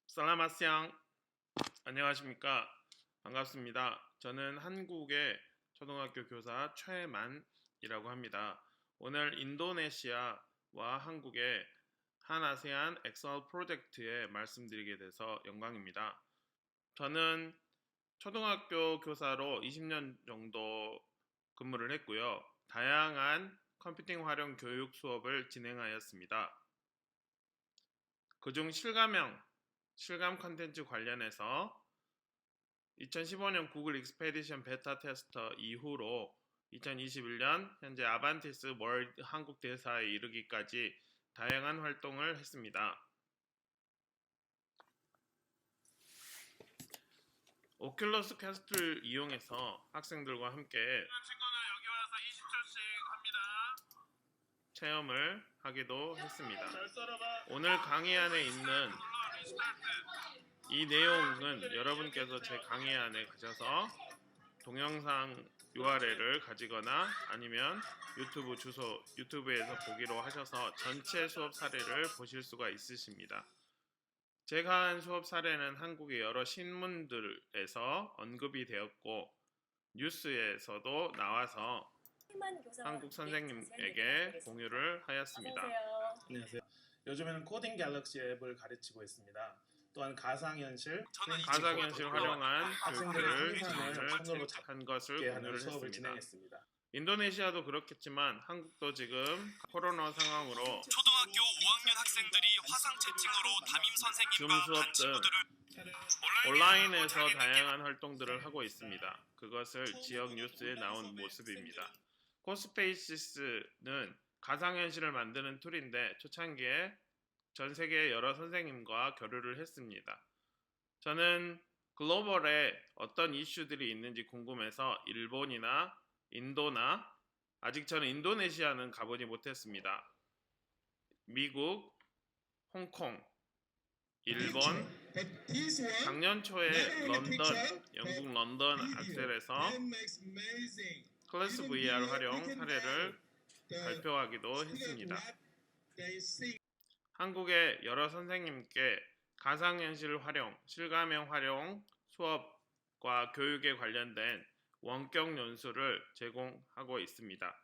살라마시앙. 안녕하십니까. 반갑습니다. 저는 한국의 초등학교 교사 최만이라고 합니다. 오늘 인도네시아와 한국의 한아세안 엑셀 프로젝트에 말씀드리게 돼서 영광입니다. 저는 초등학교 교사로 20년 정도 근무를 했고요. 다양한 컴퓨팅 활용 교육 수업을 진행하였습니다. 그중 실감 컨텐츠 관련해서 2015년 구글 익스페디션 베타 테스터 이후로 2021년 현재 아반티스 월드 한국 대사에 이르기까지 다양한 활동을 했습니다. 오큘러스 퀘스트를 이용해서 학생들과 함께 체험을 하기도 했습니다. 오늘 강의 안에 있는 이 내용은 여러분께서 제 강의 안에 가셔서 동영상 URL을 가지거나 아니면 유튜브에서 보기로 하셔서 전체 수업 사례를 보실 수가 있으십니다. 제가 한 수업 사례는 한국의 여러 신문들에서 언급이 되었고 뉴스에서도 나와서 한국 선생님에게 공유를 하였습니다. 안녕하세요. 요즘에는 코딩 갤럭시 앱을 가르치고 있습니다. 또한 가상현실 활용한 학생들의 교육을 손으로 한 것을 공유를 수업을 했습니다. 진행했습니다. 인도네시아도 그렇겠지만 한국도 지금 코로나 상황으로 초등학교 5학년 학생들이 화상 채팅으로 담임 선생님과 줌 수업 반 친구들을 온라인에서 다양한 활동들을 하고 있습니다. 그것을 지역 뉴스에 나온 모습입니다. 코스페이시스는 가상현실을 만드는 툴인데 초창기에 전 세계 여러 선생님과 교류를 했습니다. 저는 글로벌에 어떤 이슈들이 있는지 궁금해서 일본이나 인도나 아직 저는 인도네시아는 가보지 못했습니다. 미국, 홍콩, 일본, 작년 초에 영국 런던 악셀에서 클래스 VR 활용 사례를 발표하기도 했습니다. 한국의 여러 선생님께 가상현실 활용, 실감형 활용 수업과 교육에 관련된 원격 연수를 제공하고 있습니다.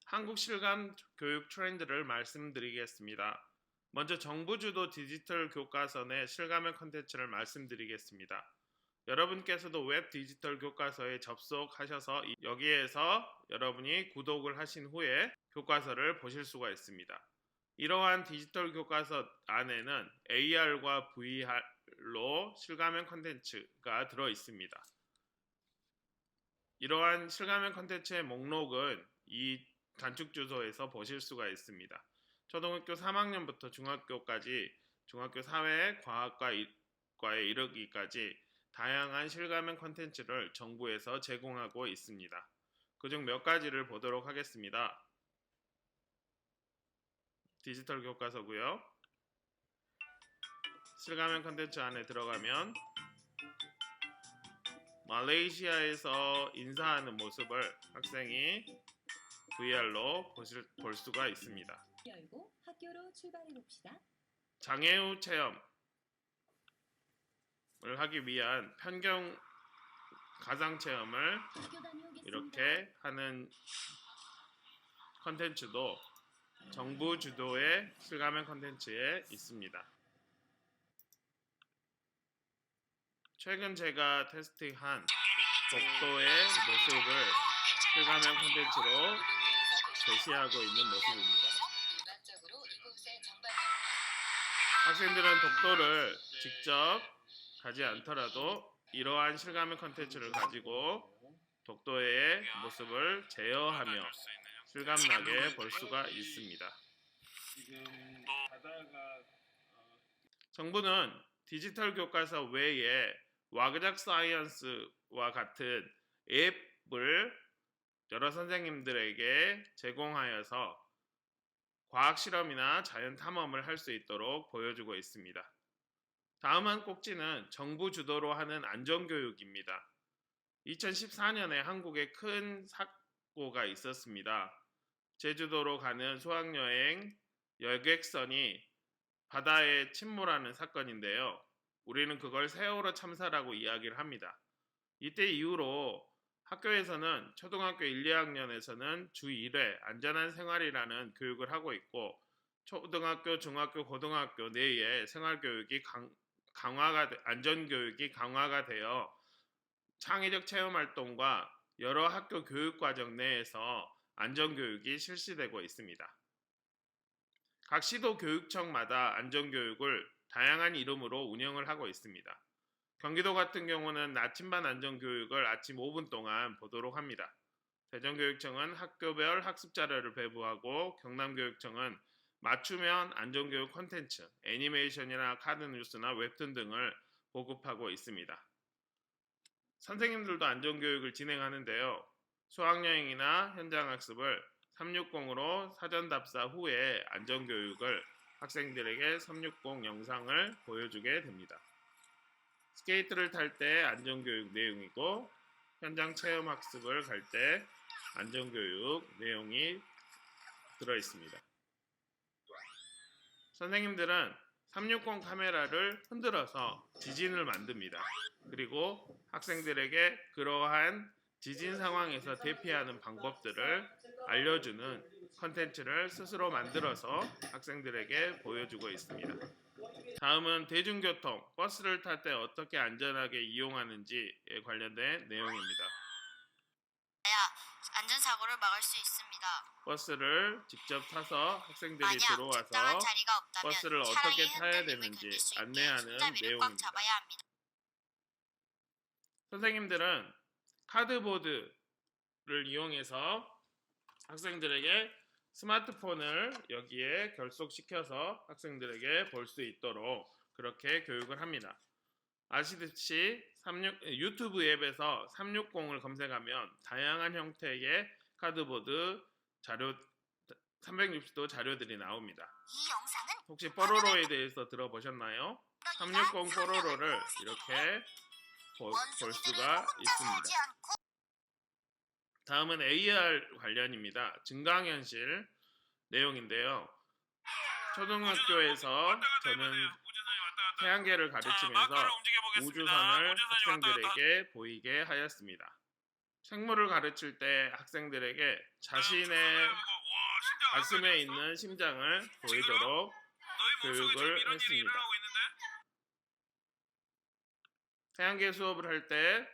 한국 실감 교육 트렌드를 말씀드리겠습니다. 먼저 정부 주도 디지털 교과서 내 실감형 콘텐츠를 말씀드리겠습니다. 여러분께서도 웹 디지털 교과서에 접속하셔서 여기에서 여러분이 구독을 하신 후에 교과서를 보실 수가 있습니다. 이러한 디지털 교과서 안에는 AR과 VR로 실감형 콘텐츠가 들어 있습니다. 이러한 실감형 콘텐츠의 목록은 이 단축 주소에서 보실 수가 있습니다. 초등학교 3학년부터 중학교 사회과학과에 이르기까지 다양한 실감형 콘텐츠를 정부에서 제공하고 있습니다. 그중 몇 가지를 보도록 하겠습니다. 디지털 교과서고요. 실감형 콘텐츠 안에 들어가면 말레이시아에서 인사하는 모습을 학생이 VR로 볼 수가 있습니다. 열고 학교로 출발해 봅시다. 장애우 체험을 하기 위한 편경 가상 체험을 이렇게 하는 컨텐츠도 정부 주도의 실감형 컨텐츠에 있습니다. 최근 제가 테스팅한 독도의 모습을 실감형 콘텐츠로 제시하고 있는 모습입니다. 학생들은 독도를 직접 가지 않더라도 이러한 실감형 콘텐츠를 가지고 독도의 모습을 제어하며 실감나게 볼 수가 있습니다. 정부는 디지털 교과서 외에 와그작 사이언스와 같은 앱을 여러 선생님들에게 제공하여서 과학 실험이나 자연 탐험을 할 수 있도록 보여주고 있습니다. 다음 한 꼭지는 정부 주도로 하는 안전교육입니다. 2014년에 한국에 큰 사고가 있었습니다. 제주도로 가는 수학여행 여객선이 바다에 침몰하는 사건인데요. 우리는 그걸 세월호 참사라고 이야기를 합니다. 이때 이후로 학교에서는 초등학교 1, 2학년에서는 주 1회 안전한 생활이라는 교육을 하고 있고 초등학교, 중학교, 고등학교 내에 생활교육이 안전교육이 강화가 되어 창의적 체험활동과 여러 학교 교육과정 내에서 안전교육이 실시되고 있습니다. 각 시도 교육청마다 안전교육을 다양한 이름으로 운영을 하고 있습니다. 경기도 같은 경우는 나침반 안전교육을 아침 5분 동안 보도록 합니다. 대전교육청은 학교별 학습 자료를 배부하고 경남교육청은 맞춤형 안전교육 콘텐츠, 애니메이션이나 카드뉴스나 웹툰 등을 보급하고 있습니다. 선생님들도 안전교육을 진행하는데요. 수학여행이나 현장학습을 360으로 사전답사 후에 안전교육을 학생들에게 360 영상을 보여주게 됩니다. 스케이트를 탈 때 안전교육 내용이고 현장 체험학습을 갈 때 안전교육 내용이 들어있습니다. 선생님들은 360 카메라를 흔들어서 지진을 만듭니다. 그리고 학생들에게 그러한 지진 상황에서 대피하는 방법들을 알려주는 컨텐츠를 스스로 만들어서 학생들에게 보여주고 있습니다. 다음은 대중교통, 버스를 탈 때 어떻게 안전하게 이용하는지에 관련된 내용입니다. 안전사고를 막을 수 있습니다. 버스를 직접 타서 학생들이 만약 들어와서 적당한 자리가 없다면 버스를 어떻게 차량이 타야 흔들림을 되는지 견딜 수 있게 안내하는 손잡이를 꽉 내용입니다. 잡아야 합니다. 선생님들은 카드보드를 이용해서 학생들에게 스마트폰을 여기에 결속시켜서 학생들에게 볼 수 있도록 그렇게 교육을 합니다. 아시듯이 유튜브 앱에서 360을 검색하면 다양한 형태의 카드보드 자료 360도 자료들이 나옵니다. 이 영상은 혹시 뽀로로에 대해서 들어보셨나요? 360 뽀로로를 이렇게 볼 수가 있습니다. 다음은 AR 관련입니다. 증강현실 내용인데요. 초등학교에서 저는 태양계를 가르치면서 우주선을 학생들에게 보이게 하였습니다. 생물을 가르칠 때 학생들에게 자신의 가슴에 있는 심장을 보이도록 교육을 했습니다. 태양계 수업을 할 때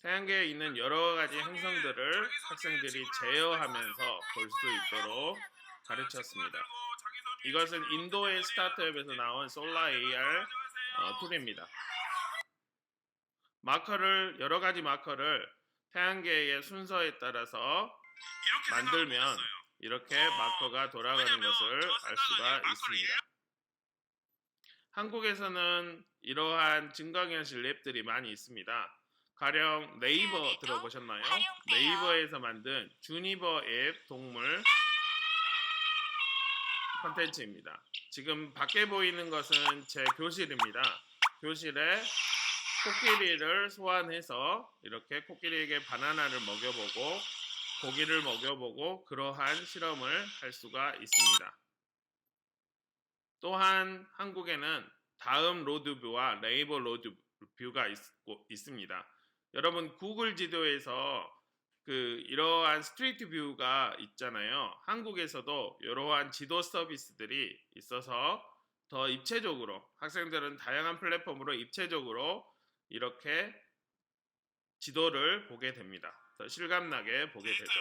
태양계에 있는 여러 가지 행성들을 학생들이 제어하면서 볼 수 있도록 가르쳤습니다. 이것은 인도의 스타트업에서 나온 솔라 AR 툴입니다. 여러 가지 마커를 태양계의 순서에 따라서 만들면 이렇게 마커가 돌아가는 것을 알 수가 있습니다. 한국에서는 이러한 증강현실 앱들이 많이 있습니다. 가령 네이버 들어보셨나요? 네이버에서 만든 주니버 앱 동물 컨텐츠입니다. 지금 밖에 보이는 것은 제 교실입니다. 교실에 코끼리를 소환해서 이렇게 코끼리에게 바나나를 먹여보고 고기를 먹여보고 그러한 실험을 할 수가 있습니다. 또한 한국에는 다음 로드뷰와 네이버 로드뷰가 있습니다. 여러분 구글 지도에서 이러한 스트리트 뷰가 있잖아요. 한국에서도 이러한 지도 서비스들이 있어서 더 입체적으로 학생들은 다양한 플랫폼으로 입체적으로 이렇게 지도를 보게 됩니다. 더 실감나게 보게 되죠.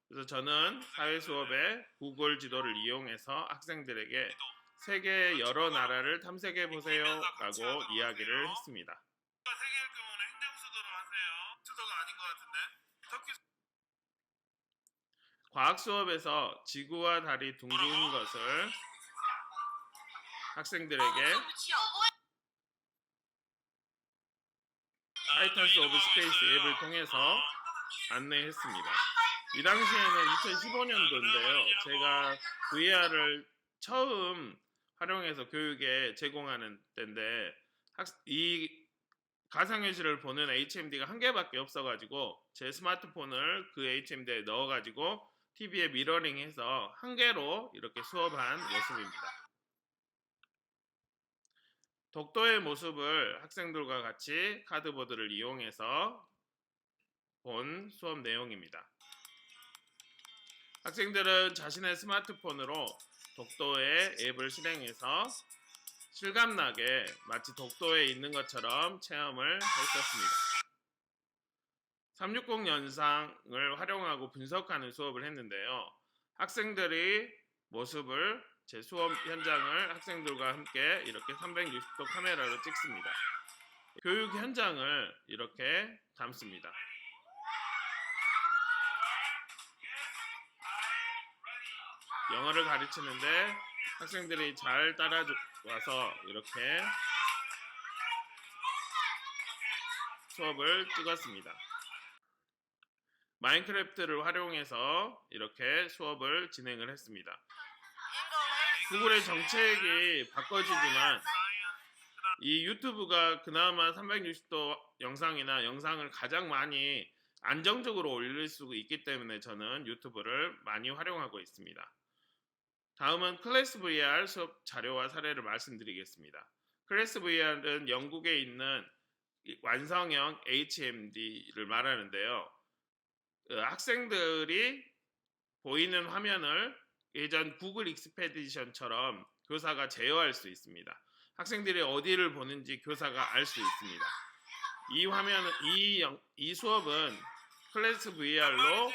그래서 저는 사회 수업에 구글 지도를 이용해서 학생들에게 세계 여러 나라를 탐색해 보세요 라고 이야기를 했습니다. 세계일 경우는 행정수도로 하세요. 수도가 아닌 것 같은데. 터키 과학 수업에서 지구와 달이 둥근 것을 학생들에게 타이탄스 오브 스페이스 앱을 통해서 안내했습니다. 이 당시에는 2015년도인데요. 제가 VR을 처음 활용해서 교육에 제공하는 때인데 이 가상현실을 보는 HMD가 한 개밖에 없어가지고 제 스마트폰을 그 HMD에 넣어가지고 TV에 미러링해서 한 개로 이렇게 수업한 모습입니다. 독도의 모습을 학생들과 같이 카드보드를 이용해서 본 수업 내용입니다. 학생들은 자신의 스마트폰으로 독도의 앱을 실행해서 실감나게 마치 독도에 있는 것처럼 체험을 했었습니다. 360 영상을 활용하고 분석하는 수업을 했는데요. 학생들이 모습을 제 수업 현장을 학생들과 함께 이렇게 360도 카메라로 찍습니다. 교육 현장을 이렇게 담습니다. 영어를 가르치는데 학생들이 잘 따라와서 이렇게 수업을 찍었습니다. 마인크래프트를 활용해서 이렇게 수업을 진행을 했습니다. 구글의 정책이 바꿔지지만 이 유튜브가 그나마 360도 영상이나 영상을 가장 많이 안정적으로 올릴 수 있기 때문에 저는 유튜브를 많이 활용하고 있습니다. 다음은 클래스 VR 수업 자료와 사례를 말씀드리겠습니다. 클래스 VR은 영국에 있는 완성형 HMD를 말하는데요. 학생들이 보이는 화면을 예전 구글 익스페디션처럼 교사가 제어할 수 있습니다. 학생들이 어디를 보는지 교사가 알 수 있습니다. 이 수업은 클래스 VR로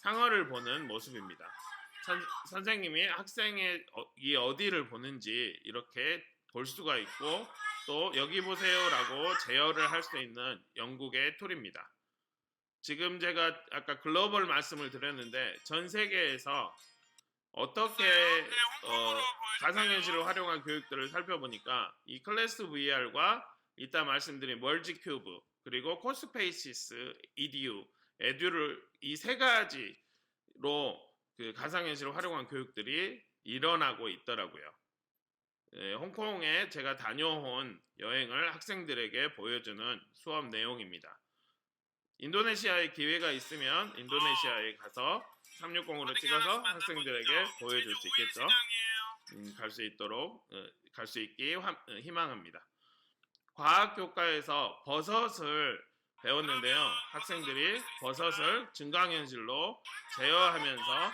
상어를 보는 모습입니다. 선생님이 학생이 어디를 보는지 이렇게 볼 수가 있고 또 여기 보세요 라고 제어를 할 수 있는 영국의 툴입니다. 지금 제가 아까 글로벌 말씀을 드렸는데 전 세계에서 어떻게 가상현실을 활용한 교육들을 살펴보니까 이 클래스 VR과 이따 말씀드린 멀지큐브 그리고 코스페이시스 에듀를 이 세 가지로 그 가상현실을 활용한 교육들이 일어나고 있더라고요. 홍콩에 제가 다녀온 여행을 학생들에게 보여주는 수업 내용입니다. 인도네시아에 기회가 있으면 인도네시아에 가서 360으로 찍어서 학생들에게 보여줄 수 있겠죠. 갈 수 있기 희망합니다. 과학 교과에서 버섯을 배웠는데요. 학생들이 버섯을 증강현실로 제어하면서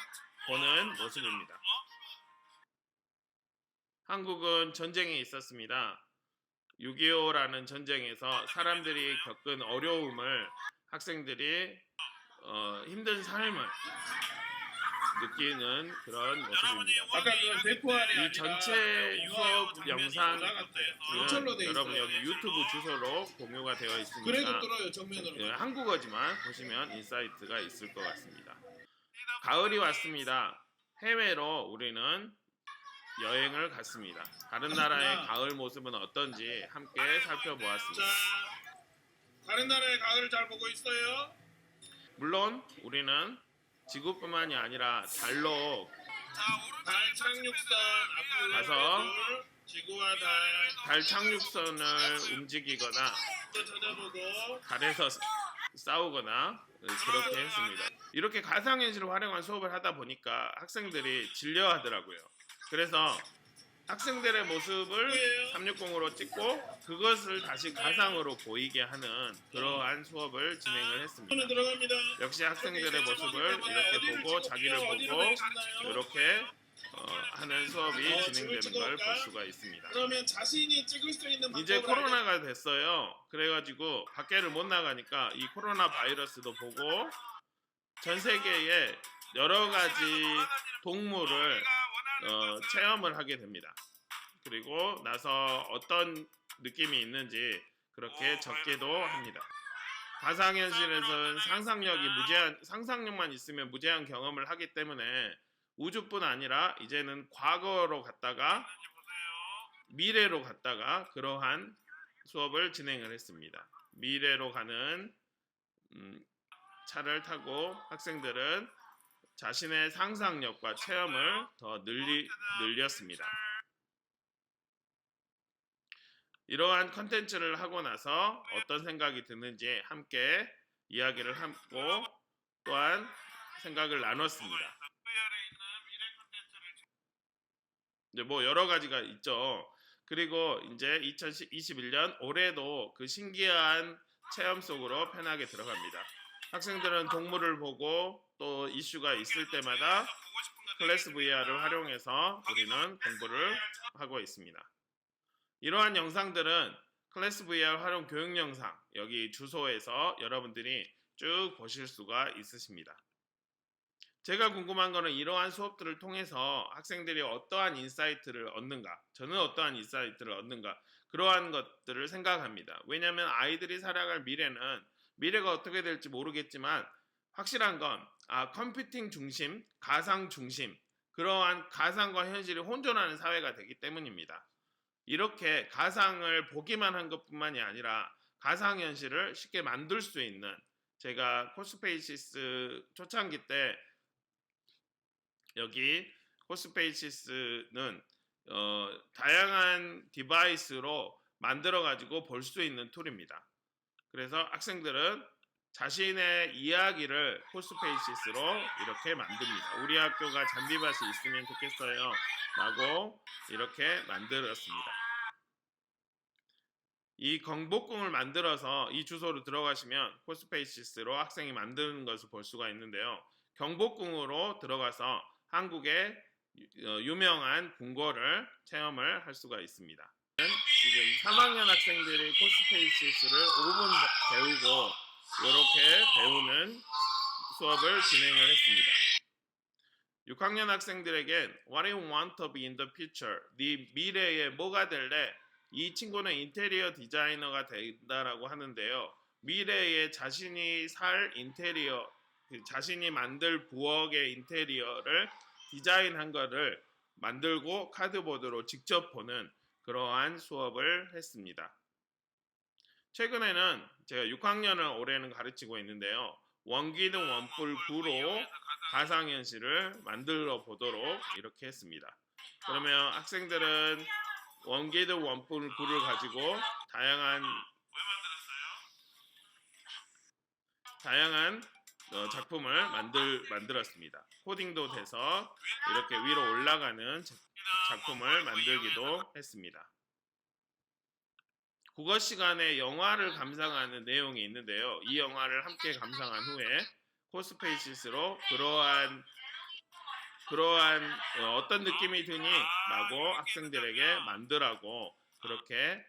보는 모습입니다. 한국은 전쟁이 있었습니다. 6.25라는 전쟁에서 사람들이 겪은 어려움을 학생들이 힘든 삶을 느끼는 그런 모습입니다. 아까 그 대포알이 이 전체 수업 영상은 여러분 여기 유튜브 주소로 공유가 되어 그래도 있으니까 뚫어요 정면으로. 한국어지만 보시면 인사이트가 있을 것 같습니다. 가을이 왔습니다. 해외로 우리는 여행을 갔습니다. 다른 나라의 가을 모습은 어떤지 함께 살펴보았습니다. 다른 나라의 가을을 잘 보고 있어요? 물론 우리는 지구뿐만이 아니라 달로 달 착륙선 앞으로 가서 지구와 달 착륙선을 움직이거나 찾아보고 달에서 싸우거나 그렇게 했습니다. 이렇게 가상현실을 활용한 수업을 하다 보니까 학생들이 질려하더라고요. 그래서 학생들의 모습을 360으로 찍고 그것을 다시 가상으로 보이게 하는 그러한 수업을 진행을 했습니다. 들어갑니다. 역시 학생들의 모습을 이렇게 보고 자기를 보고 이렇게 하는 수업이 진행되는 걸 볼 수가 있습니다. 그러면 자신이 찍을 수 있는 이제 코로나가 됐어요. 그래가지고 밖에를 못 나가니까 이 코로나 바이러스도 보고 전 세계의 여러 가지 동물을 체험을 하게 됩니다. 그리고 나서 어떤 느낌이 있는지 그렇게 적기도 합니다. 가상현실에서는 상상력만 있으면 무제한 경험을 하기 때문에 우주뿐 아니라 이제는 과거로 갔다가 미래로 갔다가 그러한 수업을 진행을 했습니다. 미래로 가는 차를 타고 학생들은 자신의 상상력과 체험을 더 늘렸습니다. 이러한 컨텐츠를 하고 나서 어떤 생각이 드는지 함께 이야기를 하고 또한 생각을 나눴습니다. 이제 뭐 여러 가지가 있죠. 그리고 이제 2021년 올해도 그 신기한 체험 속으로 편하게 들어갑니다. 학생들은 동물을 보고 또 이슈가 있을 때마다 클래스 VR을 활용해서 우리는 공부를 하고 있습니다. 이러한 영상들은 클래스 VR 활용 교육 영상 여기 주소에서 여러분들이 쭉 보실 수가 있으십니다. 제가 궁금한 거는 이러한 수업들을 통해서 학생들이 어떠한 인사이트를 얻는가, 저는 어떠한 인사이트를 얻는가, 그러한 것들을 생각합니다. 왜냐하면 아이들이 살아갈 미래가 어떻게 될지 모르겠지만 확실한 건 컴퓨팅 중심, 가상 중심, 그러한 가상과 현실이 혼존하는 사회가 되기 때문입니다. 이렇게 가상을 보기만 한 것뿐만이 아니라 가상현실을 쉽게 만들 수 있는, 제가 코스페이시스 초창기 때 여기 코스페이시스는 다양한 디바이스로 만들어 가지고 볼 수 있는 툴입니다. 그래서 학생들은 자신의 이야기를 코스페이시스로 이렇게 만듭니다. 우리 학교가 잔디밭이 있으면 좋겠어요 라고 이렇게 만들었습니다. 이 경복궁을 만들어서 이 주소로 들어가시면 코스페이시스로 학생이 만드는 것을 볼 수가 있는데요. 경복궁으로 들어가서 한국의 유명한 궁궐을 체험을 할 수가 있습니다. 지금 3학년 학생들이 코스페이시스를 5분 배우고 이렇게 배우는 수업을 진행을 했습니다. 6학년 학생들에겐 What do you want to be in the future? 네 미래에 뭐가 될래? 이 친구는 인테리어 디자이너가 된다라고 하는데요. 미래에 자신이 살 인테리어, 자신이 만들 부엌의 인테리어를 디자인한 거를 만들고 카드보드로 직접 보는 그러한 수업을 했습니다. 최근에는 제가 6학년을 올해는 가르치고 있는데요. 원기둥 원뿔 구로 가상현실을 만들어 보도록 이렇게 했습니다. 그러면 학생들은 원기둥 원뿔 구를 가지고 다양한 작품을 만들었습니다. 코딩도 돼서 이렇게 위로 올라가는 작품을 만들기도 했습니다. 국어 시간에 영화를 감상하는 내용이 있는데요. 이 영화를 함께 감상한 후에 코스페이시스로 그러한 어떤 느낌이 드니? 라고 학생들에게 만들라고 그렇게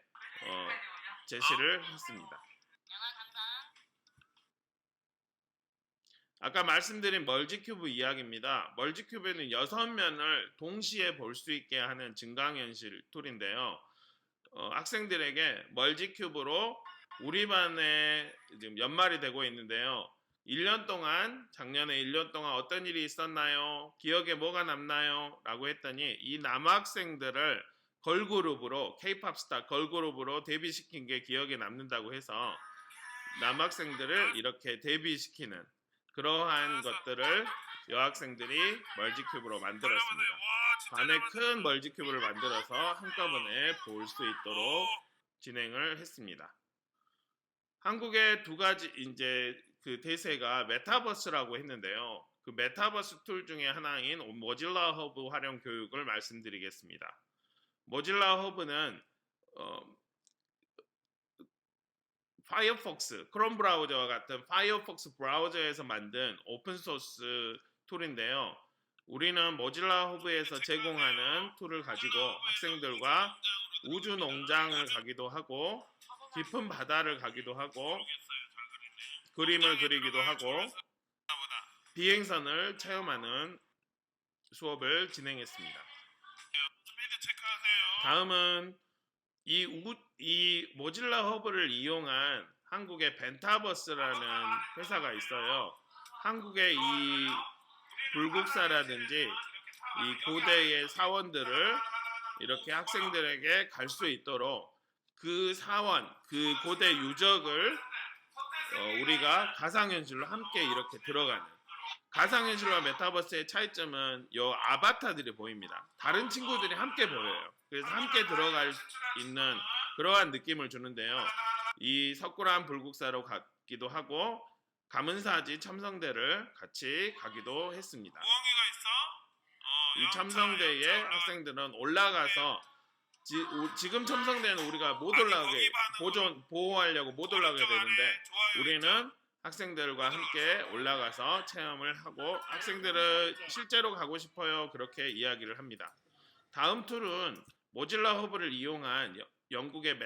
제시를 했습니다. 아까 말씀드린 멀지큐브 이야기입니다. 멀지큐브는 6면을 동시에 볼 수 있게 하는 증강현실 툴인데요. 학생들에게 멀지큐브로 우리 반에 지금 연말이 되고 있는데요. 작년에 1년 동안 어떤 일이 있었나요? 기억에 뭐가 남나요? 라고 했더니 이 남학생들을 걸그룹으로, K-POP 스타 걸그룹으로 데뷔시킨 게 기억에 남는다고 해서 남학생들을 이렇게 데뷔시키는 그러한 것들을 여학생들이 멀지큐브로 만들었습니다. 반에 큰 멀지큐브를 만들어서 한꺼번에 볼 수 있도록 진행을 했습니다. 한국의 두 가지 이제 그 대세가 메타버스라고 했는데요. 그 메타버스 툴 중에 하나인 모질라 허브 활용 교육을 말씀드리겠습니다. 모질라 허브는 파이어폭스, 크롬 브라우저와 같은 파이어폭스 브라우저에서 만든 오픈소스 툴인데요. 우리는 모질라 허브에서 제공하는 툴을 가지고 학생들과 우주 농장을 가기도 하고 깊은 바다를 가기도 하고 그림을 그리기도 하고 비행선을 체험하는 수업을 진행했습니다. 다음은 이 모질라 허브를 이용한 한국의 벤타버스라는 회사가 있어요. 한국의 이 불국사라든지 이 고대의 사원들을 이렇게 학생들에게 갈 수 있도록 그 사원, 그 고대 유적을 우리가 가상현실로 함께 이렇게 들어가는, 가상현실과 메타버스의 차이점은 요 아바타들이 보입니다. 다른 친구들이 함께 보여요. 그래서 함께 들어갈 수 있는 그러한 느낌을 주는데요. 이 석굴암 불국사로 가기도 하고 가문사지 첨성대를 같이 가기도 했습니다. 우엉이가 있어? 이 첨성대에 학생들은 올라가서 지금 첨성대는 우리가 못 올라가게 보호하려고 못 올라가게 되는데 우리는 학생들과 함께 올라가서 체험을 하고 학생들은 실제로 가고 싶어요 그렇게 이야기를 합니다. 다음 툴은 모질라 허브를 이용한 영국의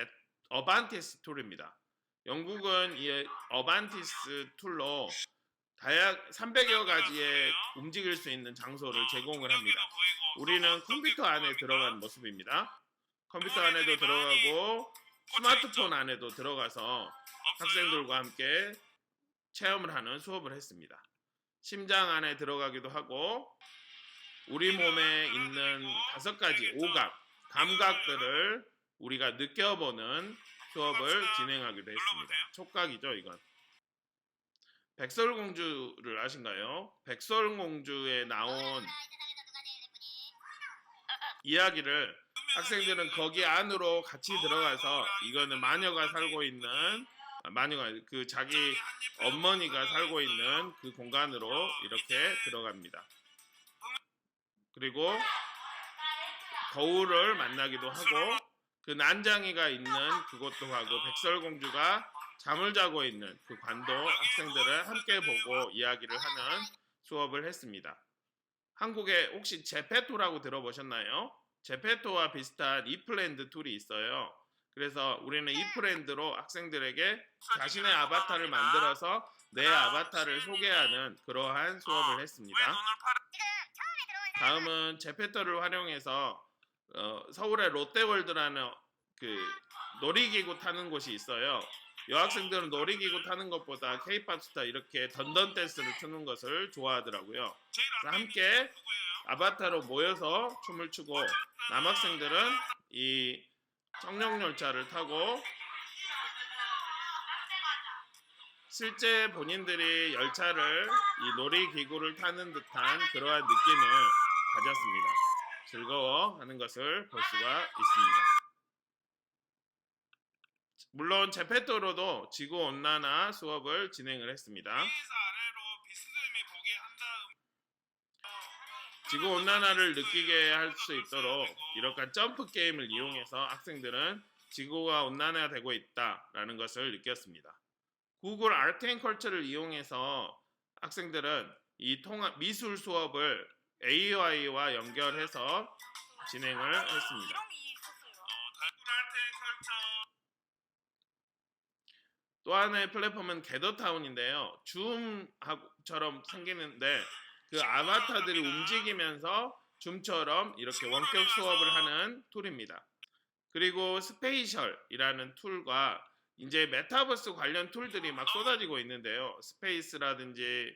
어반티스 툴입니다. 영국은 이 어반티스 툴로 다약 300여 가지의 움직일 수 있는 장소를 제공을 합니다. 우리는 컴퓨터 안에 들어간 모습입니다. 컴퓨터 안에도 들어가고 스마트폰 안에도 들어가서 학생들과 함께 체험을 하는 수업을 했습니다. 심장 안에 들어가기도 하고 우리 몸에 있는 5가지 오감, 감각들을 우리가 느껴보는 수업을 진행하기도 했습니다. 촉각이죠, 이건. 백설공주를 아신가요? 백설공주에 나온 이야기를 학생들은 거기 안으로 같이 들어가서 이거는 마녀가 살고 있는 그 자기 어머니가 살고 있는 그 공간으로 이렇게 들어갑니다. 그리고 거울을 만나기도 하고 그 난장이가 있는 그곳도 가고 백설공주가 잠을 자고 있는 그 관도 학생들을 함께 보고 이야기를 하는 수업을 했습니다. 한국에 혹시 제페토라고 들어보셨나요? 제페토와 비슷한 이플랜드 툴이 있어요. 그래서 우리는 이플랜드로 학생들에게 자신의 아바타를 만들어서 내 아바타를 소개하는 그러한 수업을 했습니다. 다음은 제페토를 활용해서 서울의 롯데월드라는 그 놀이기구 타는 곳이 있어요. 여학생들은 놀이기구 타는 것보다 케이팝 스타 이렇게 던던 댄스를 추는 것을 좋아하더라고요. 함께 아바타로 모여서 춤을 추고 남학생들은 이 청룡열차를 타고 실제 본인들이 열차를 이 놀이기구를 타는 듯한 그러한 느낌을 가졌습니다. 즐거워하는 것을 볼 수가 있습니다. 물론 제페토로도 지구온난화 수업을 진행을 했습니다. 지구온난화를 느끼게 할 수 있도록 이렇게 점프 게임을 이용해서 학생들은 지구가 온난화되고 있다라는 것을 느꼈습니다. 구글 아트 앤 컬처를 이용해서 학생들은 이 미술 수업을 AI와 연결해서 진행을 했습니다. 또 하나의 플랫폼은 게더타운인데요. 줌처럼 생기는데 그 아바타들이 움직이면서 줌처럼 이렇게 원격 수업을 하는 툴입니다. 그리고 스페이셜이라는 툴과 이제 메타버스 관련 툴들이 막 쏟아지고 있는데요. 스페이스라든지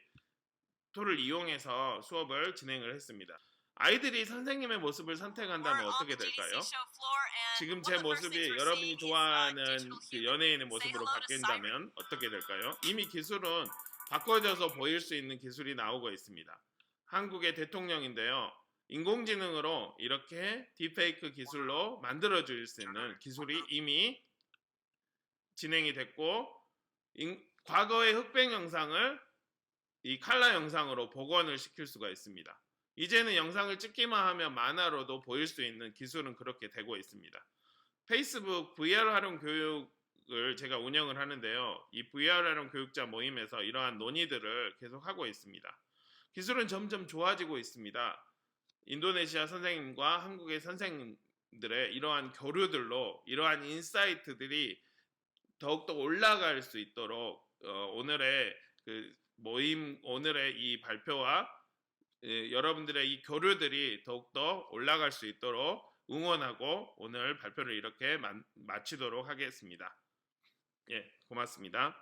툴을 이용해서 수업을 진행을 했습니다. 아이들이 선생님의 모습을 선택한다면 어떻게 될까요? 지금 제 모습이 여러분이 좋아하는 그 연예인의 모습으로 바뀐다면 어떻게 될까요? 이미 기술은 바꿔져서 보일 수 있는 기술이 나오고 있습니다. 한국의 대통령인데요. 인공지능으로 이렇게 딥페이크 기술로 만들어줄 수 있는 기술이 이미 진행이 됐고 과거의 흑백 영상을 이 칼라 영상으로 복원을 시킬 수가 있습니다. 이제는 영상을 찍기만 하면 만화로도 보일 수 있는 기술은 그렇게 되고 있습니다. 페이스북 VR 활용 교육을 제가 운영을 하는데요. 이 VR 활용 교육자 모임에서 이러한 논의들을 계속하고 있습니다. 기술은 점점 좋아지고 있습니다. 인도네시아 선생님과 한국의 선생님들의 이러한 교류들로 이러한 인사이트들이 더욱더 올라갈 수 있도록 오늘의 그 모임, 오늘의 이 발표와 여러분들의 이 교류들이 더욱더 올라갈 수 있도록 응원하고 오늘 발표를 이렇게 마치도록 하겠습니다. 예, 고맙습니다.